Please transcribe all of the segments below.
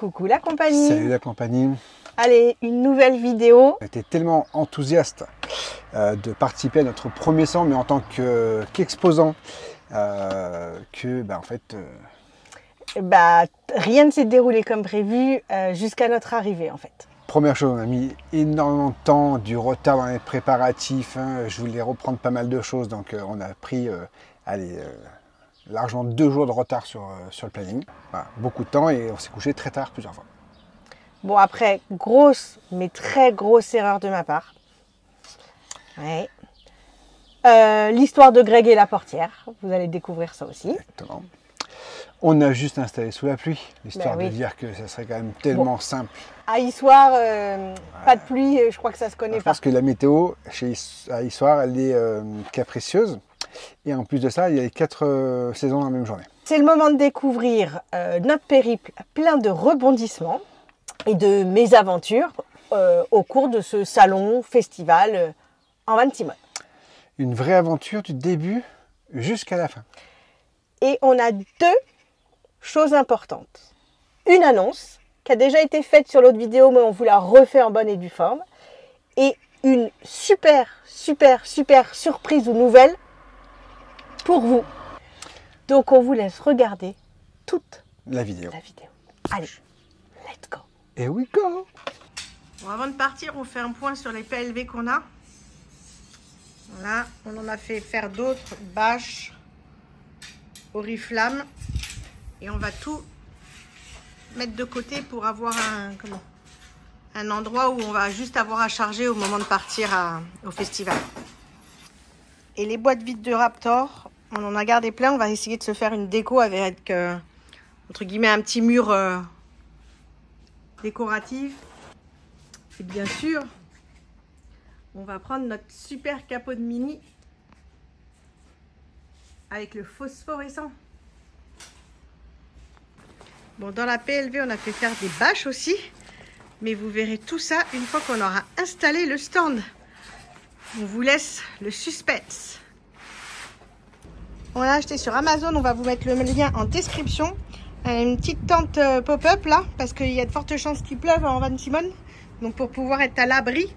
Coucou la compagnie. Salut la compagnie. Allez, une nouvelle vidéo. J'étais tellement enthousiaste de participer à notre premier salon, mais en tant qu'exposant, en fait... Rien ne s'est déroulé comme prévu jusqu'à notre arrivée en fait. Première chose, on a mis énormément de temps, du retard dans les préparatifs. Je voulais reprendre pas mal de choses, donc on a pris largement 2 jours de retard sur le planning. Voilà, beaucoup de temps et on s'est couché très tard plusieurs fois. Bon après, grosse, mais très grosse erreur de ma part. Ouais. L'histoire de Greg et la portière, vous allez découvrir ça aussi. Exactement. On a juste installé sous la pluie, l'histoire oui. de dire que ça serait quand même tellement simple. À Issoire, pas de pluie, je crois que ça se connaît pas. Parce que la météo à Issoire, elle est capricieuse. Et en plus de ça, il y a les 4 saisons dans la même journée. C'est le moment de découvrir notre périple plein de rebondissements et de mésaventures au cours de ce salon festival en Vannes-Simone. Une vraie aventure du début jusqu'à la fin. Et on a 2 choses importantes. Une annonce qui a déjà été faite sur l'autre vidéo, mais on vous la refait en bonne et due forme. Et une super surprise ou nouvelle pour vous. Donc on vous laisse regarder toute la vidéo. Allez, let's go. Here we go. Bon, avant de partir, on fait un point sur les PLV qu'on a. Voilà, on en a fait faire d'autres, bâches, oriflamme. Et on va tout mettre de côté pour avoir un endroit où on va juste avoir à charger au moment de partir au festival. Et les boîtes vides de Raptor, on en a gardé plein. On va essayer de se faire une déco avec, entre guillemets, un petit mur décoratif. Et bien sûr, on va prendre notre super capot de Mini avec le phosphorescent. Bon, dans la PLV, on a fait faire des bâches aussi. Mais vous verrez tout ça une fois qu'on aura installé le stand. On vous laisse le suspense. On l'a acheté sur Amazon. On va vous mettre le lien en description. Une petite tente pop-up là. Parce qu'il y a de fortes chances qu'il pleuve en Vannes-Simone. Donc pour pouvoir être à l'abri.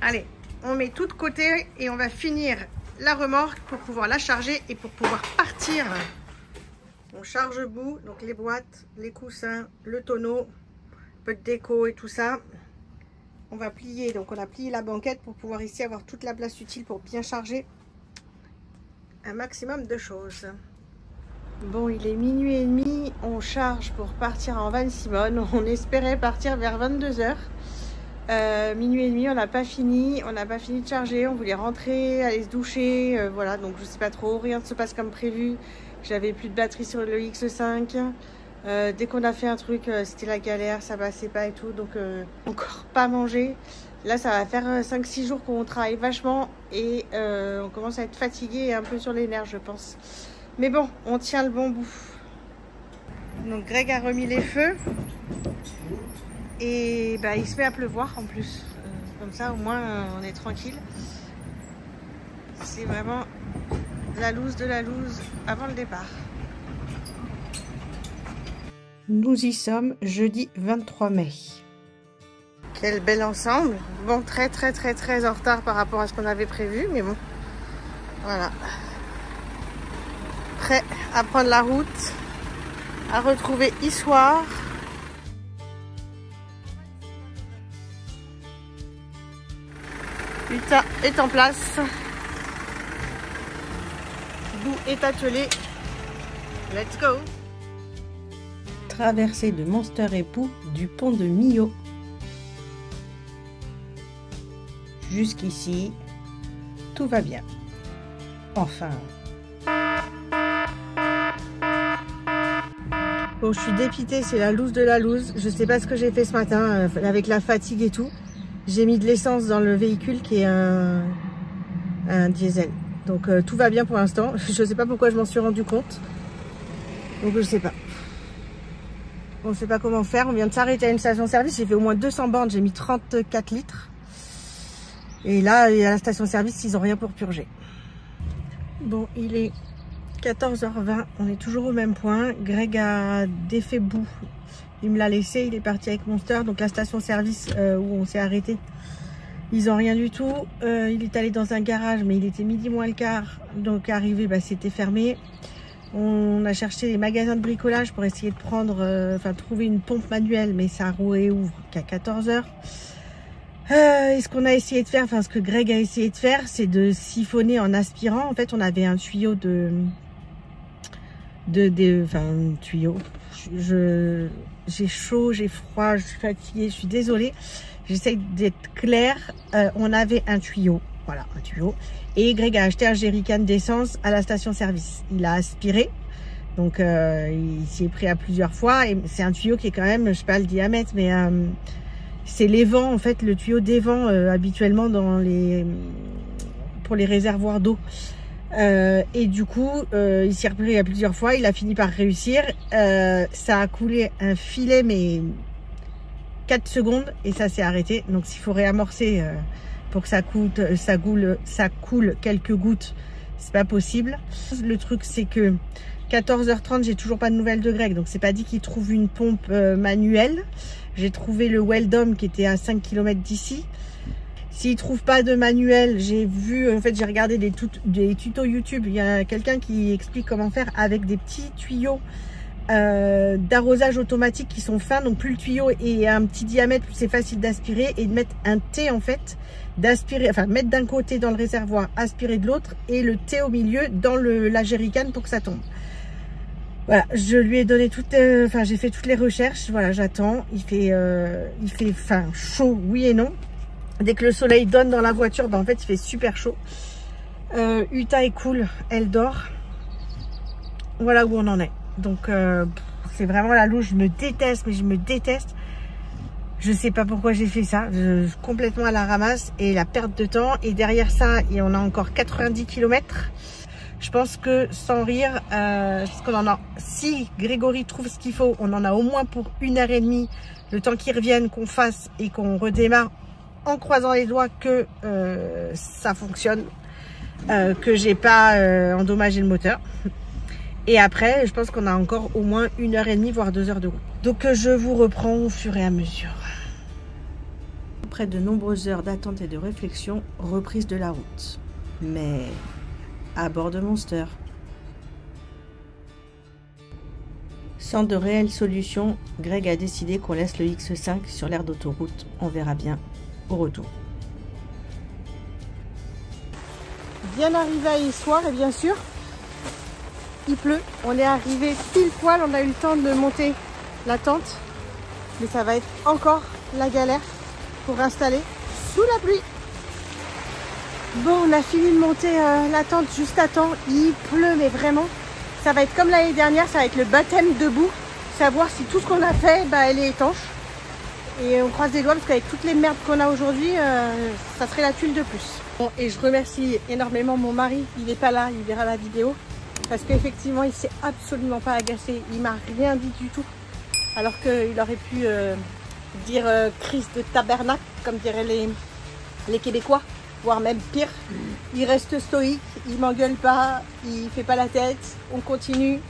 Allez, on met tout de côté. Et on va finir la remorque pour pouvoir la charger. Et pour pouvoir partir. On charge bout, donc les boîtes, les coussins, le tonneau, un peu de déco et tout ça. On va plier, donc on a plié la banquette pour pouvoir ici avoir toute la place utile pour bien charger un maximum de choses. Bon, il est minuit et demi, on charge pour partir en Vannes-Simone. On espérait partir vers 22 h. Minuit et demi, on n'a pas fini de charger, on voulait rentrer, aller se doucher, voilà, donc je sais pas trop, rien ne se passe comme prévu. J'avais plus de batterie sur le X5. Dès qu'on a fait un truc, c'était la galère, ça passait pas et tout. Donc, encore pas mangé. Là, ça va faire 5-6 jours qu'on travaille vachement. Et on commence à être fatigué et un peu sur les nerfs, je pense. Mais bon, on tient le bon bout. Donc, Greg a remis les feux. Et il se met à pleuvoir en plus. Comme ça, au moins, on est tranquille. C'est vraiment... la loose de la loose avant le départ. Nous y sommes jeudi 23 mai. Quel bel ensemble. Bon, très en retard par rapport à ce qu'on avait prévu, mais bon. Voilà. Prêt à prendre la route, à retrouver Issoire. Utah est en place. Est attelé. Let's go. Traversée de Monster Époux du pont de Millau. Jusqu'ici, tout va bien. Enfin. Bon, je suis dépitée, c'est la loose de la loose. Je sais pas ce que j'ai fait ce matin avec la fatigue et tout. J'ai mis de l'essence dans le véhicule qui est un diesel. Donc tout va bien pour l'instant. Je ne sais pas pourquoi je m'en suis rendu compte. Donc je sais pas. On ne sait pas comment faire. On vient de s'arrêter à une station-service. J'ai fait au moins 200 bornes. J'ai mis 34 litres. Et là, à la station-service, ils n'ont rien pour purger. Bon, il est 14h20, on est toujours au même point. Greg a défait bout. Il me l'a laissé, il est parti avec Monster. Donc la station-service où on s'est arrêté, ils ont rien du tout. Il est allé dans un garage, mais il était midi moins le quart. Donc arrivé, bah, c'était fermé. On a cherché les magasins de bricolage pour essayer de prendre, trouver une pompe manuelle, mais ça réouvre qu'à 14h. Et ce qu'on a essayé de faire, ce que Greg a essayé de faire, c'est de siphonner en aspirant. En fait, on avait un tuyau un tuyau. J'ai chaud, j'ai froid, je suis fatiguée, je suis désolée. J'essaye d'être claire. On avait un tuyau, voilà, un tuyau. Et Greg a acheté un jerrycan d'essence à la station-service. Il a aspiré, donc il s'y est pris à plusieurs fois. Et c'est un tuyau qui est quand même, je sais pas le diamètre, mais c'est les vents, en fait, le tuyau des vents habituellement pour les réservoirs d'eau. Et du coup, il s'y est repris à plusieurs fois. Il a fini par réussir. Ça a coulé un filet, mais 4 secondes, et ça s'est arrêté. Donc s'il faut réamorcer pour que ça coule quelques gouttes, c'est pas possible. Le truc, c'est que 14h30, j'ai toujours pas de nouvelles de Greg, donc c'est pas dit qu'il trouve une pompe manuelle. J'ai trouvé le Weldom qui était à 5 km d'ici. S'il trouve pas de manuel, j'ai vu, en fait, j'ai regardé des tutos YouTube. Il y a quelqu'un qui explique comment faire avec des petits tuyaux d'arrosage automatique qui sont fins. Donc plus le tuyau est un petit diamètre, plus c'est facile d'aspirer, et de mettre un T, en fait, d'aspirer, mettre d'un côté dans le réservoir, aspirer de l'autre, et le T au milieu dans la jerrycan pour que ça tombe. Voilà, je lui ai donné j'ai fait toutes les recherches. Voilà, j'attends. Il fait chaud, oui et non. Dès que le soleil donne dans la voiture, en fait, il fait super chaud. Uta est cool, elle dort. Voilà où on en est. Donc, c'est vraiment la louche. Je me déteste, mais je me déteste. Je sais pas pourquoi j'ai fait ça. Complètement à la ramasse et la perte de temps. Et derrière ça, on a encore 90 km. Je pense que, sans rire, si Grégory trouve ce qu'il faut, on en a au moins pour 1h30, le temps qu'ils reviennent, qu'on fasse et qu'on redémarre, en croisant les doigts que ça fonctionne, que j'ai pas endommagé le moteur. Et après, je pense qu'on a encore au moins 1h30, voire 2 heures de route. Donc je vous reprends au fur et à mesure. Après de nombreuses heures d'attente et de réflexion, reprise de la route. Mais à bord de Monster. Sans de réelles solutions, Greg a décidé qu'on laisse le X5 sur l'aire d'autoroute. On verra bien au retour. Bien arrivé à Issoire, et bien sûr, il pleut. On est arrivé pile poil, on a eu le temps de monter la tente. Mais ça va être encore la galère pour installer sous la pluie. Bon, on a fini de monter la tente juste à temps. Il pleut, mais vraiment, ça va être comme l'année dernière, ça va être le baptême de boue. Savoir si tout ce qu'on a fait, elle est étanche. Et on croise les doigts parce qu'avec toutes les merdes qu'on a aujourd'hui, ça serait la tuile de plus. Bon, et je remercie énormément mon mari. Il n'est pas là, il verra la vidéo. Parce qu'effectivement, il s'est absolument pas agacé. Il m'a rien dit du tout. Alors qu'il aurait pu dire crise de tabernacle, comme diraient les Québécois. Voire même pire. Il reste stoïque, il m'engueule pas, il fait pas la tête, on continue.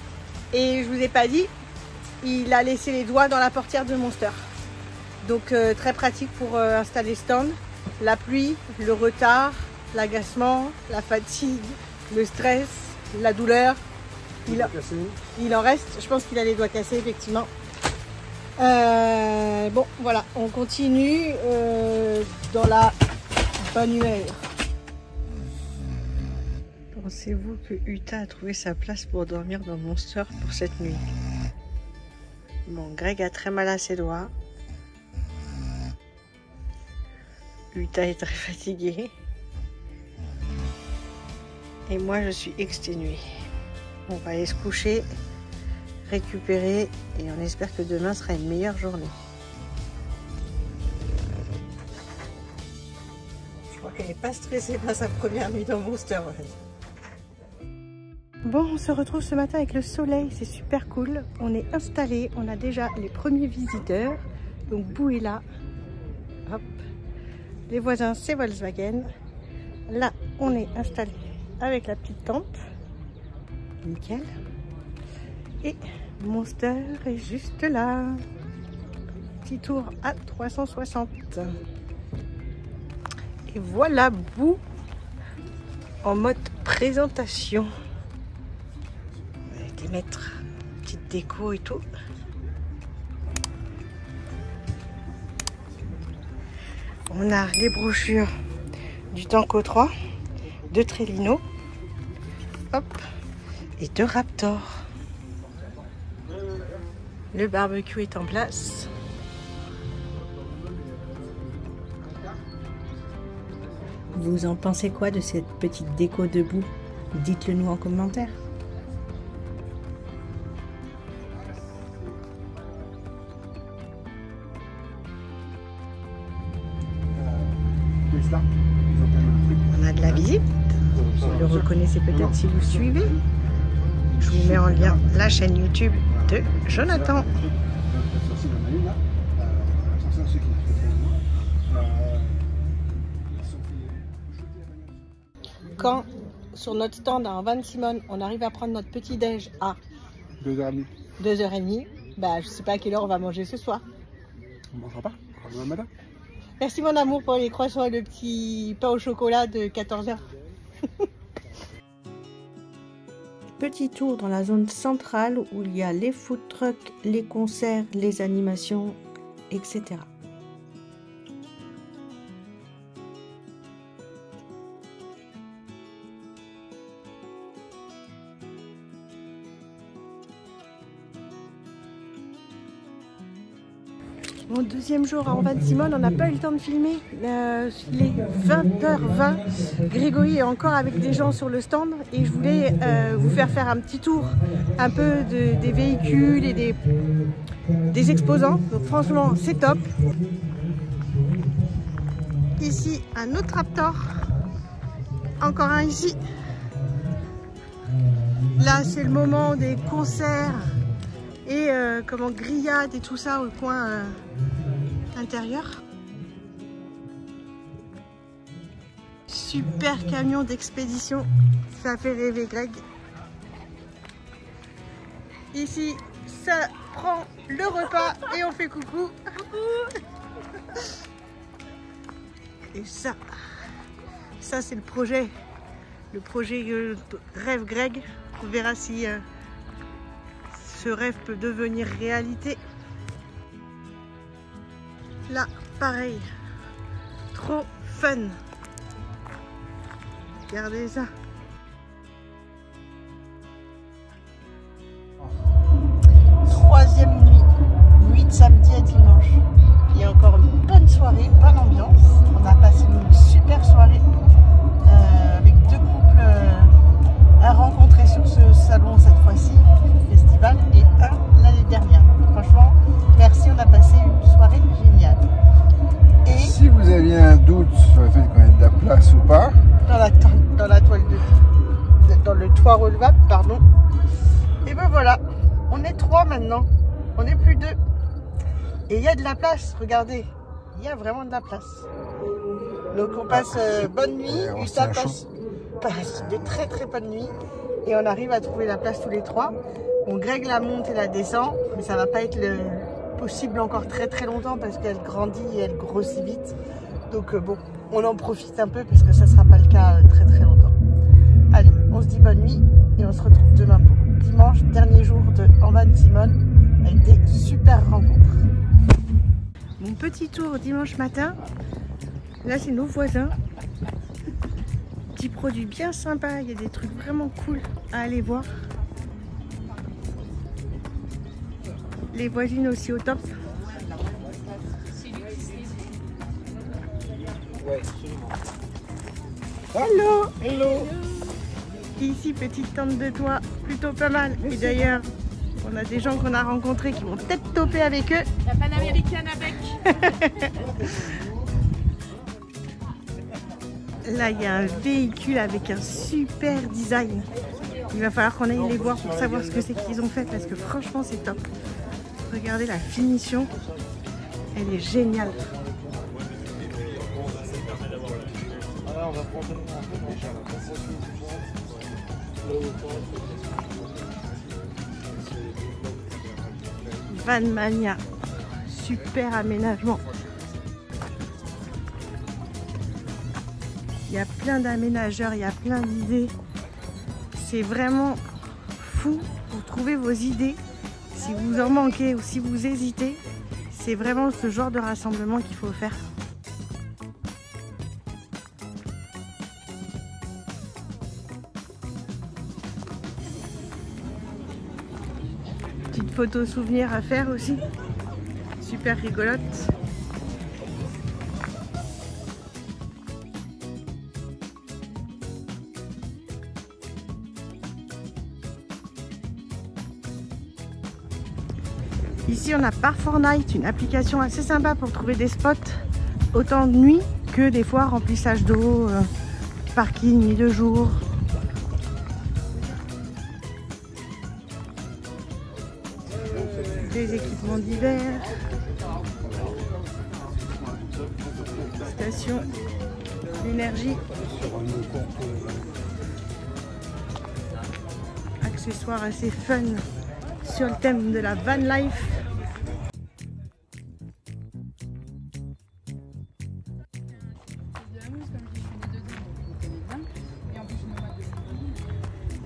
Et je vous ai pas dit, il a laissé les doigts dans la portière de Monster. Donc très pratique pour installer stand. La pluie, le retard, l'agacement, la fatigue, le stress, la douleur. Il en reste, je pense qu'il a les doigts cassés effectivement. Bon voilà, on continue dans la bonne humeur. Pensez-vous que Uta a trouvé sa place pour dormir dans Monster pour cette nuit? Bon, Greg a très mal à ses doigts. Uta est très fatiguée. Et moi, je suis exténuée. On va aller se coucher, récupérer, et on espère que demain sera une meilleure journée. Je crois qu'elle n'est pas stressée par sa première nuit dans Monster. Bon, on se retrouve ce matin avec le soleil, c'est super cool. On est installé, on a déjà les premiers visiteurs. Donc Bou est là. Hop. Les voisins, c'est Volkswagen. Là, on est installé avec la petite tente. Nickel. Et Monster est juste là. Petit tour à 360. Et voilà Boo en mode présentation. Avec les mettre petite déco et tout. On a les brochures du Tanko 3, de Trellino, hop, et de Raptor. Le barbecue est en place. Vous en pensez quoi de cette petite déco de Boo? Dites-le nous en commentaire. On a de la visite. Vous le reconnaissez peut-être si vous suivez. Je vous mets en lien la chaîne YouTube de Jonathan. Quand sur notre stand à Van Simone, on arrive à prendre notre petit déj à 2h30. 2h30, bah je sais pas à quelle heure on va manger ce soir. On mangera pas demain matin. Merci mon amour pour les croissants et le petit pain au chocolat de 14h. Petit tour dans la zone centrale où il y a les food trucks, les concerts, les animations, etc. Mon deuxième jour à Van Simone, on n'a pas eu le temps de filmer. Il est 20h20. Grégory est encore avec des gens sur le stand et je voulais vous faire un petit tour un peu des véhicules et des exposants. Donc franchement, c'est top. Ici, un autre Raptor. Encore un ici. Là, c'est le moment des concerts et grillades et tout ça au coin intérieur. Super camion d'expédition, ça fait rêver Greg. Ici, ça prend le repas et on fait coucou. Et ça c'est le projet rêve Greg. On verra si ce rêve peut devenir réalité. Là, pareil, trop fun. Regardez ça. Troisième nuit de samedi à dimanche. Il y a encore une bonne soirée, bonne ambiance. On a passé une super soirée avec deux couples à rencontrer sur ce salon cette fois-ci, festival, et un l'année dernière. Franchement, merci, on a passé une soirée géniale. Et si vous aviez un doute sur le fait qu'on ait de la place ou pas, dans la toile dans le toit relevable, pardon. Et ben voilà, on est 3 maintenant, on n'est plus 2. Et il y a de la place, regardez, il y a vraiment de la place. Donc on passe bonne nuit, Uta passe de très très bonnes nuits. Et on arrive à trouver la place tous les 3. On Greg la monte et la descend, mais ça va pas être possible encore très très longtemps parce qu'elle grandit et elle grossit vite. Donc bon, on en profite un peu parce que ça sera pas le cas très très longtemps. Allez, on se dit bonne nuit et on se retrouve demain pour dimanche, dernier jour de Van Simone avec des super rencontres. Mon petit tour dimanche matin, là c'est nos voisins. Petits produits bien sympas, il y a des trucs vraiment cool à aller voir. Les voisines aussi au top. Hello! Hello! Ici, petite tente de toit, plutôt pas mal. Et d'ailleurs, on a des gens qu'on a rencontrés qui vont peut-être toper avec eux. La panaméricaine avec. Là, il y a un véhicule avec un super design. Il va falloir qu'on aille les voir pour savoir ce que c'est qu'ils ont fait parce que franchement, c'est top. Regardez la finition, elle est géniale. Vanmania, super aménagement. Il y a plein d'aménageurs, il y a plein d'idées. C'est vraiment fou pour trouver vos idées. Si vous en manquez ou si vous hésitez, c'est vraiment ce genre de rassemblement qu'il faut faire. Petite photo souvenir à faire aussi. Super rigolote. Ici on a Park4Night, une application assez sympa pour trouver des spots autant de nuit que des fois remplissage d'eau, parking nuit de jour. Des équipements d'hiver, station d'énergie, accessoires assez fun sur le thème de la van life.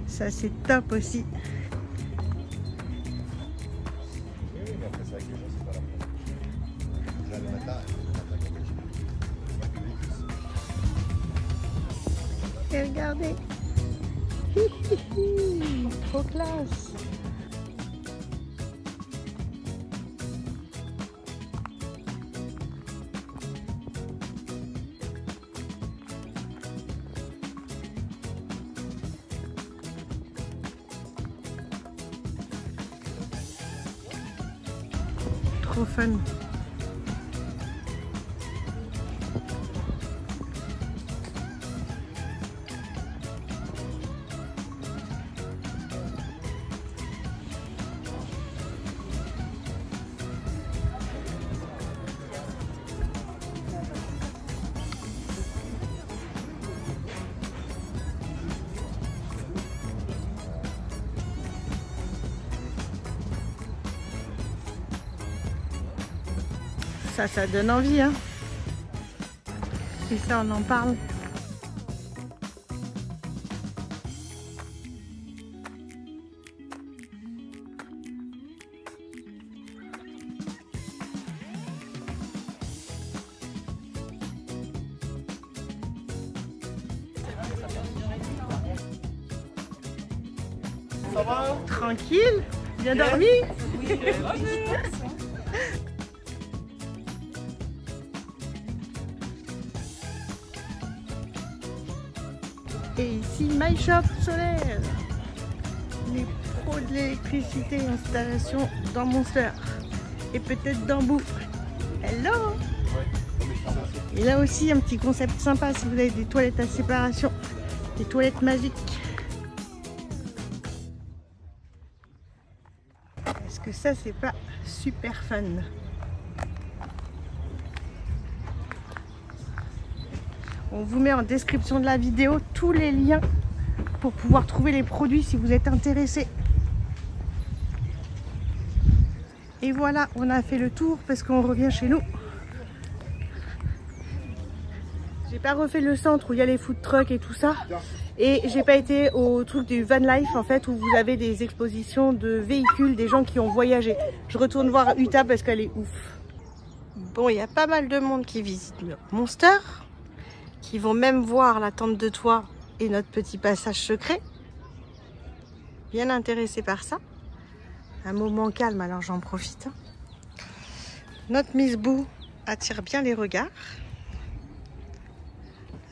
Ça c'est top aussi. Et regardez, trop classe. Trop fun. Ça donne envie, hein. Et ça, on en parle. Ça va? Tranquille? Bien dormi? Oui. Et ici, My Shop solaire. Les pros de l'électricité, installation dans Monster. Et peut-être dans Bou. Hello! Et là aussi, un petit concept sympa si vous avez des toilettes à séparation. Des toilettes magiques. Est-ce que ça, c'est pas super fun? On vous met en description de la vidéo tous les liens pour pouvoir trouver les produits si vous êtes intéressé. Et voilà, on a fait le tour parce qu'on revient chez nous. J'ai pas refait le centre où il y a les food trucks et tout ça. Et j'ai pas été au truc du van life en fait où vous avez des expositions de véhicules, des gens qui ont voyagé. Je retourne voir Utah parce qu'elle est ouf. Bon, il y a pas mal de monde qui visite le Monster, qui vont même voir la tente de toit et notre petit passage secret. Bien intéressé par ça. Un moment calme, alors j'en profite. Notre Miss Boo attire bien les regards.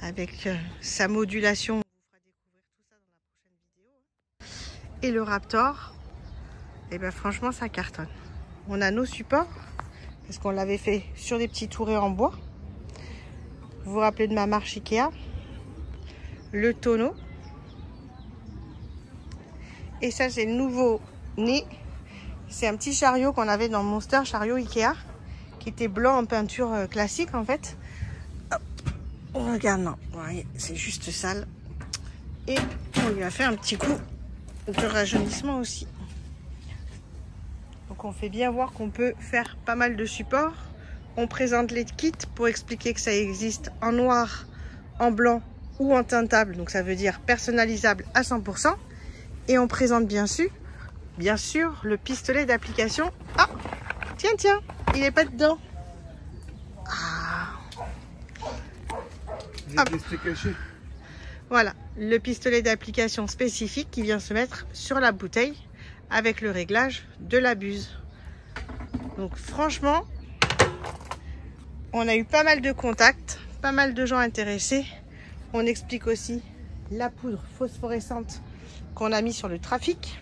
Avec sa modulation, on vous fera découvrir tout ça dans la prochaine vidéo. Et le Raptor, et ben franchement ça cartonne. On a nos supports, parce qu'on l'avait fait sur des petits tourets en bois. Vous vous rappelez de ma marche Ikea, le tonneau. Et ça c'est le nouveau nez. C'est un petit chariot qu'on avait dans Monster, chariot Ikea, qui était blanc en peinture classique en fait. Hop. On regarde, non, c'est juste sale. Et on lui a fait un petit coup de rajeunissement aussi. Donc on fait bien voir qu'on peut faire pas mal de supports. On présente les kits pour expliquer que ça existe en noir, en blanc ou en teintable. Donc ça veut dire personnalisable à 100%. Et on présente bien sûr le pistolet d'application. Ah, tiens, il n'est pas dedans. Ah. Voilà, le pistolet d'application spécifique qui vient se mettre sur la bouteille avec le réglage de la buse. Donc franchement, on a eu pas mal de contacts, pas mal de gens intéressés. On explique aussi la poudre phosphorescente qu'on a mis sur le trafic.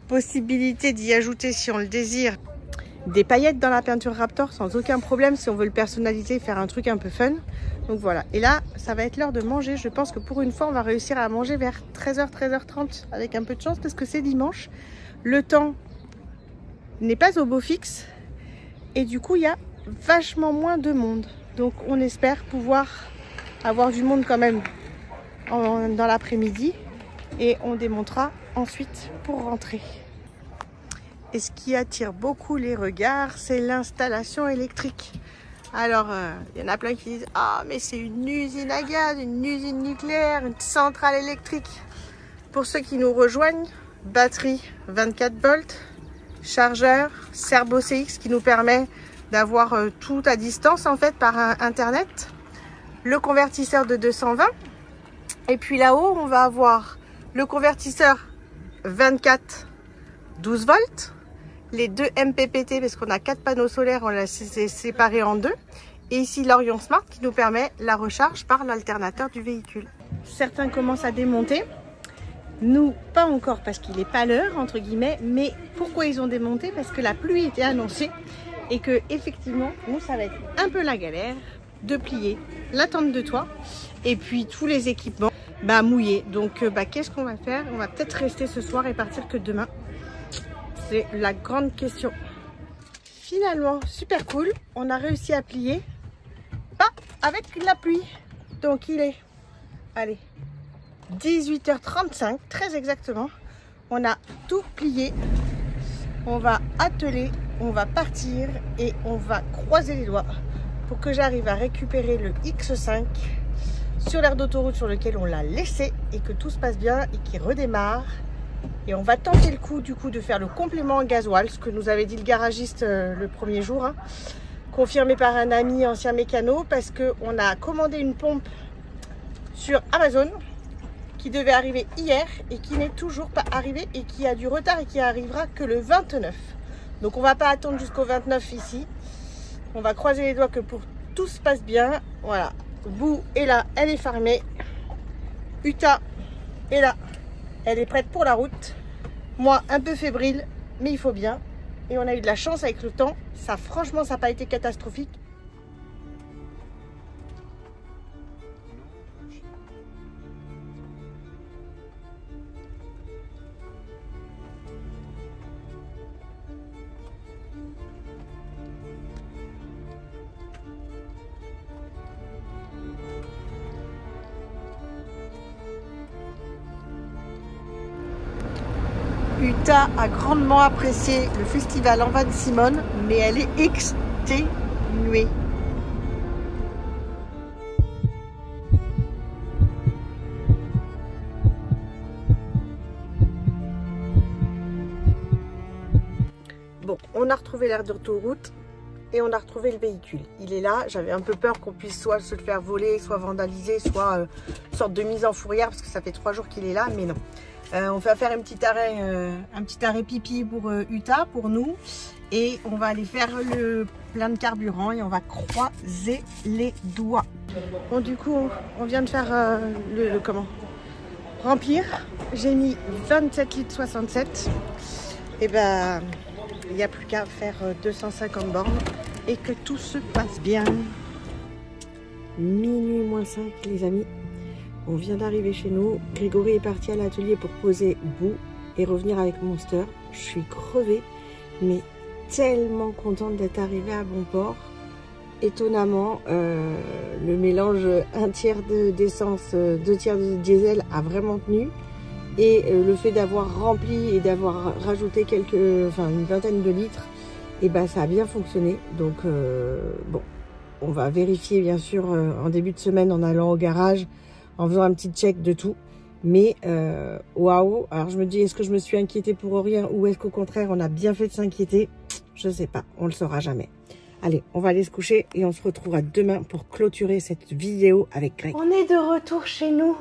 Possibilité d'y ajouter, si on le désire, des paillettes dans la peinture Raptor sans aucun problème si on veut le personnaliser, faire un truc un peu fun. Donc voilà, et là ça va être l'heure de manger. Je pense que pour une fois on va réussir à manger vers 13h, 13h30 avec un peu de chance parce que c'est dimanche. Le temps n'est pas au beau fixe et du coup il y a vachement moins de monde. Donc on espère pouvoir avoir du monde quand même dans l'après-midi et on démontera ensuite pour rentrer. Et ce qui attire beaucoup les regards, c'est l'installation électrique. Alors, il y en a plein qui disent « Ah, mais c'est une usine à gaz, une usine nucléaire, une centrale électrique ». Pour ceux qui nous rejoignent, batterie 24 volts, chargeur, Serbo CX qui nous permet d'avoir tout à distance en fait par internet, le convertisseur de 220 et puis là-haut on va avoir le convertisseur 24 12 volts, les deux MPPT parce qu'on a 4 panneaux solaires, on l'a séparé en deux, et ici l'Orion Smart qui nous permet la recharge par l'alternateur du véhicule. Certains commencent à démonter, nous pas encore parce qu'il n'est pas l'heure entre guillemets, mais pourquoi ils ont démonté? Parce que la pluie était annoncée et que effectivement nous ça va être un peu la galère de plier la tente de toit et puis tous les équipements mouillés. Donc qu'est-ce qu'on va faire? On va peut-être rester ce soir et partir que demain. C'est la grande question. Finalement, super cool. On a réussi à plier. Pas avec la pluie. Donc il est, allez, 18h35, très exactement. On a tout plié. On va atteler, on va partir et on va croiser les doigts pour que j'arrive à récupérer le X5 sur l'aire d'autoroute sur lequel on l'a laissé et que tout se passe bien et qu'il redémarre. Et on va tenter le coup du coup de faire le complément en gasoil, ce que nous avait dit le garagiste le premier jour, hein, confirmé par un ami ancien mécano, parce qu'on a commandé une pompe sur Amazon qui devait arriver hier et qui n'est toujours pas arrivée et qui a du retard et qui arrivera que le 29. Donc on va pas attendre jusqu'au 29 ici. On va croiser les doigts que pour tout se passe bien. Voilà, Boo est là, elle est fermée. Uta est là. Elle est prête pour la route. Moi, un peu fébrile, mais il faut bien. Et on a eu de la chance avec le temps. Ça, franchement, ça n'a pas été catastrophique. Uta a grandement apprécié le festival en Vannes-Simone, mais elle est exténuée. Bon, on a retrouvé l'aire d'autoroute et on a retrouvé le véhicule. Il est là, j'avais un peu peur qu'on puisse soit se le faire voler, soit vandaliser, soit une sorte de mise en fourrière parce que ça fait 3 jours qu'il est là, mais non. On va faire un petit arrêt pipi pour Uta, pour nous, et on va aller faire le plein de carburant et on va croiser les doigts. Bon, du coup, on vient de faire remplir. J'ai mis 27 litres 67. Et ben, il n'y a plus qu'à faire 250 bornes et que tout se passe bien. Minuit moins 5, les amis. On vient d'arriver chez nous. Grégory est parti à l'atelier pour poser Boo et revenir avec Monster. Je suis crevée, mais tellement contente d'être arrivée à bon port. étonnamment, le mélange 1 tiers d'essence, 2 tiers de diesel a vraiment tenu. Et le fait d'avoir rempli et d'avoir rajouté une vingtaine de litres, et ben ça a bien fonctionné. Donc bon, on va vérifier bien sûr en début de semaine en allant au garage, en faisant un petit check de tout. Mais waouh, alors je me dis, est-ce que je me suis inquiétée pour rien ou est-ce qu'au contraire on a bien fait de s'inquiéter? Je sais pas, on le saura jamais. Allez, on va aller se coucher et on se retrouvera demain pour clôturer cette vidéo avec Greg. On est de retour chez nous.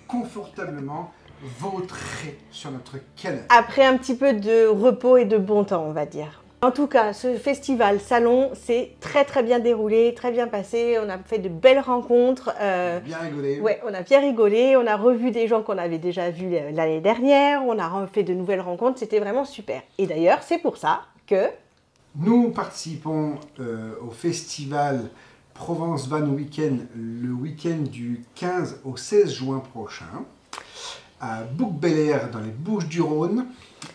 Confortablement vautré sur notre canapé. Après un petit peu de repos et de bon temps, on va dire. En tout cas, ce festival salon s'est très bien déroulé, très bien passé. On a fait de belles rencontres. Bien rigolé. Ouais, on a bien rigolé. On a revu des gens qu'on avait déjà vus l'année dernière. On a fait de nouvelles rencontres. C'était vraiment super. Et d'ailleurs, c'est pour ça que nous participons au festival Provence Van Weekend le week-end du 15 au 16 juin prochain à Bouc-Bel-Air dans les Bouches-du-Rhône.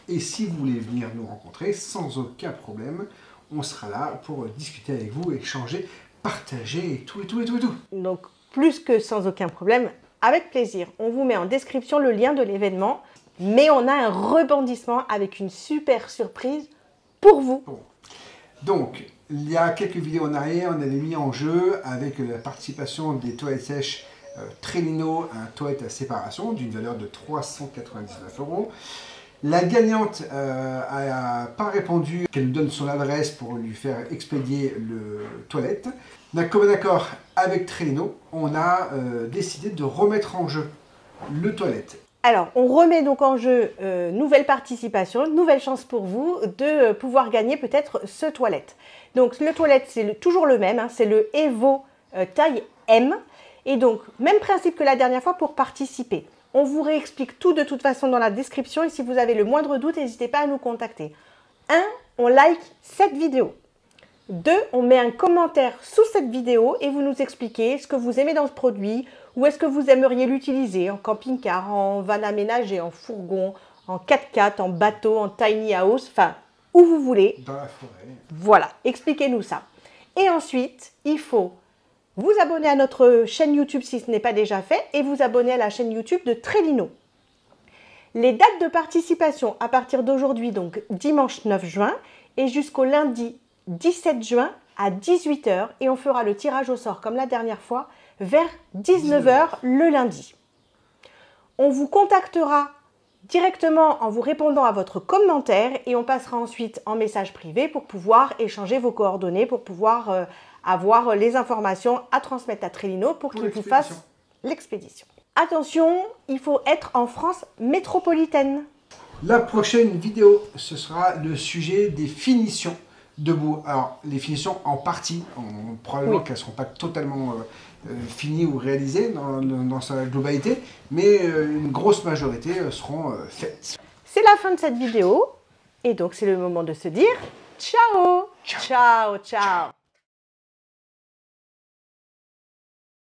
Et si vous voulez venir nous rencontrer, sans aucun problème, on sera là pour discuter avec vous, échanger, partager et tout. Donc, plus que sans aucun problème, avec plaisir. On vous met en description le lien de l'événement, mais on a un rebondissement avec une super surprise pour vous. Bon. Donc, il y a quelques vidéos en arrière, on avait mis en jeu avec la participation des toilettes sèches Trellino, un toilette à séparation d'une valeur de 399 €. La gagnante n'a pas répondu qu'elle nous donne son adresse pour lui faire expédier le toilette. D'un commun accord avec Trellino, on a décidé de remettre en jeu le toilette. Alors, on remet donc en jeu nouvelle participation, nouvelle chance pour vous de pouvoir gagner peut-être ce toilette. Donc, le toilette, c'est toujours le même, hein, c'est le Evo taille M. Et donc, même principe que la dernière fois pour participer. On vous réexplique tout de toute façon dans la description et si vous avez le moindre doute, n'hésitez pas à nous contacter. 1. On like cette vidéo. 2. On met un commentaire sous cette vidéo et vous nous expliquez ce que vous aimez dans ce produit, où est-ce que vous aimeriez l'utiliser, en camping-car, en van aménagé, en fourgon, en 4x4, en bateau, en tiny house, enfin, où vous voulez. Dans la forêt. Voilà, expliquez-nous ça. Et ensuite, il faut vous abonner à notre chaîne YouTube si ce n'est pas déjà fait et vous abonner à la chaîne YouTube de Trellino. Les dates de participation à partir d'aujourd'hui, donc dimanche 9 juin et jusqu'au lundi 17 juin à 18 h et on fera le tirage au sort comme la dernière fois vers 19 h le lundi. On vous contactera directement en vous répondant à votre commentaire et on passera ensuite en message privé pour pouvoir échanger vos coordonnées, pour pouvoir avoir les informations à transmettre à Trellino pour qu'il vous fasse l'expédition. Attention, il faut être en France métropolitaine. La prochaine vidéo, ce sera le sujet des finitions debout. Alors, les finitions en partie, probablement qu'elles ne seront pas totalement finies ou réalisées dans sa globalité, mais une grosse majorité seront faites. C'est la fin de cette vidéo, et donc c'est le moment de se dire ciao. Ciao.